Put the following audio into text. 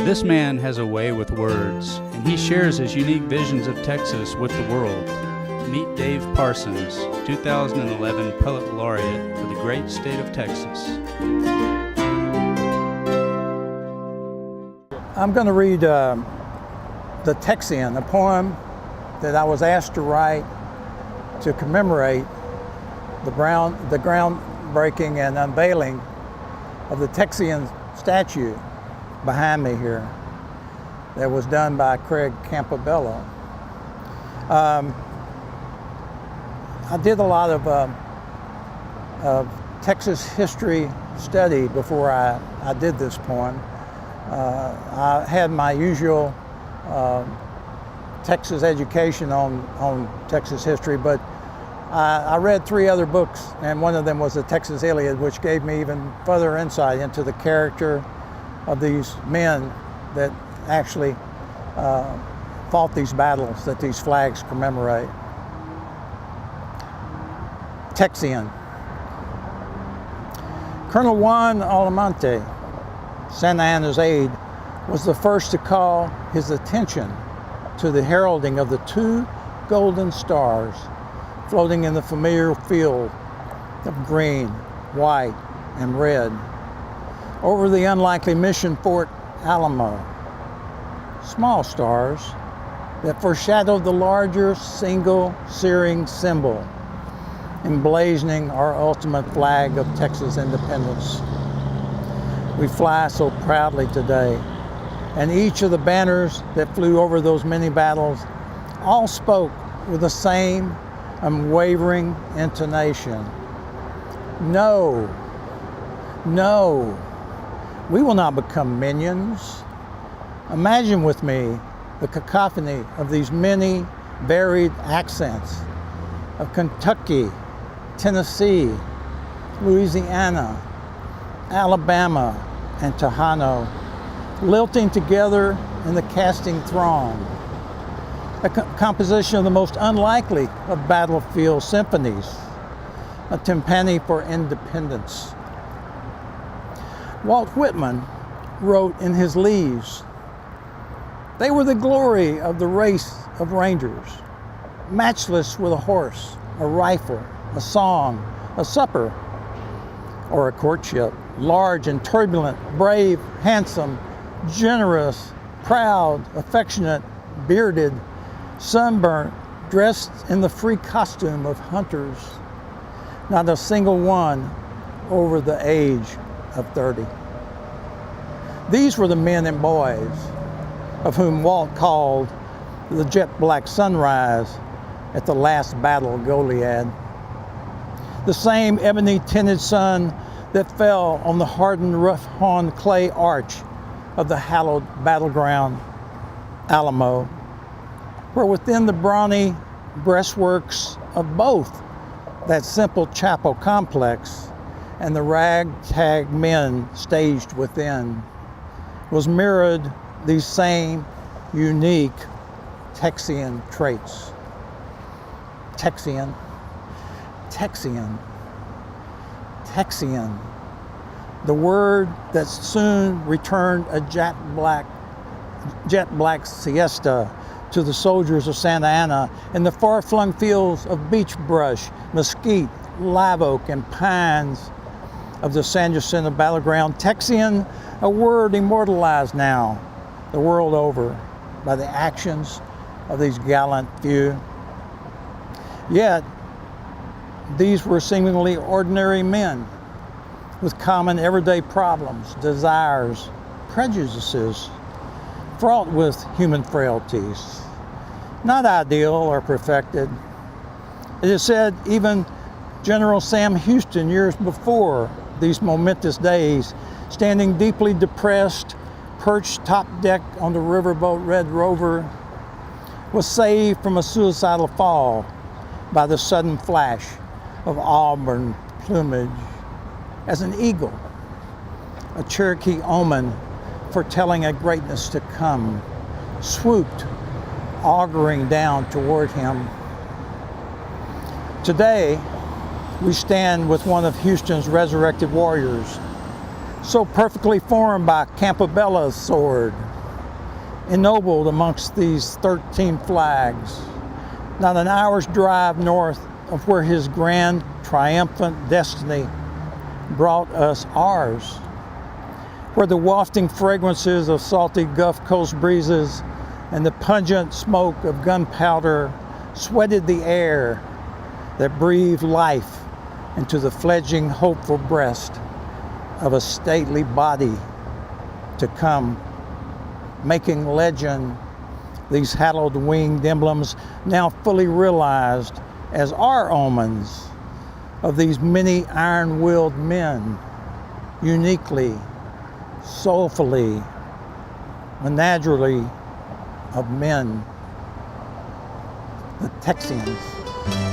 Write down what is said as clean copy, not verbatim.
This man has a way with words, and he shares his unique visions of Texas with the world. Meet Dave Parsons, 2011 Poet Laureate for the great state of Texas. I'm going to read the Texian, a poem that I was asked to write to commemorate the groundbreaking and unveiling of the Texian statue behind me here that was done by Craig Campobello. I did a lot of Texas history study before I did this poem. I had my usual Texas education on Texas history, but I read 3 other books, and one of them was the Texas Iliad, which gave me even further insight into the character of these men that actually fought these battles that these flags commemorate. Texian. Colonel Juan Almonte, Santa Anna's aide, was the first to call his attention to the heralding of the 2 golden stars floating in the familiar field of green, white, and red over the unlikely mission Fort Alamo. Small stars that foreshadowed the larger single searing symbol emblazoning our ultimate flag of Texas independence. We fly so proudly today, and each of the banners that flew over those many battles all spoke with the same unwavering intonation. No, no, we will not become minions. Imagine with me the cacophony of these many varied accents of Kentucky, Tennessee, Louisiana, Alabama, and Tejano, lilting together in the casting throng. A composition of the most unlikely of battlefield symphonies, a timpani for independence. Walt Whitman wrote in his Leaves, "They were the glory of the race of rangers, matchless with a horse, a rifle, a song, a supper, or a courtship, large and turbulent, brave, handsome, generous, proud, affectionate, bearded, sunburnt, dressed in the free costume of hunters, not a single one over the age of 30. These were the men and boys of whom Walt called the jet black sunrise at the last battle of Goliad. The same ebony tinted sun that fell on the hardened, rough-hewn clay arch of the hallowed battleground, Alamo, where within the brawny breastworks of both that simple chapel complex and the ragtag men staged within was mirrored these same unique Texian traits. Texian, Texian, Texian, the word that soon returned a jet black siesta to the soldiers of Santa Anna in the far-flung fields of beech brush, mesquite, live oak, and pines of the San Jacinto battleground. Texian, a word immortalized now, the world over, by the actions of these gallant few. Yet, these were seemingly ordinary men with common everyday problems, desires, prejudices, fraught with human frailties, not ideal or perfected. It is said even General Sam Houston, years before these momentous days, standing deeply depressed, perched top deck on the riverboat Red Rover, was saved from a suicidal fall by the sudden flash of auburn plumage as an eagle, a Cherokee omen foretelling a greatness to come, swooped, auguring down toward him. Today, we stand with one of Houston's resurrected warriors, so perfectly formed by Campobello's sword, ennobled amongst these 13 flags, not an hour's drive north of where his grand triumphant destiny brought us ours, where the wafting fragrances of salty Gulf Coast breezes and the pungent smoke of gunpowder sweated the air that breathed life into the fledgling hopeful breast of a stately body to come, making legend these hallowed winged emblems now fully realized as our omens of these many iron-willed men, uniquely, soulfully, menagerie of men, the Texians.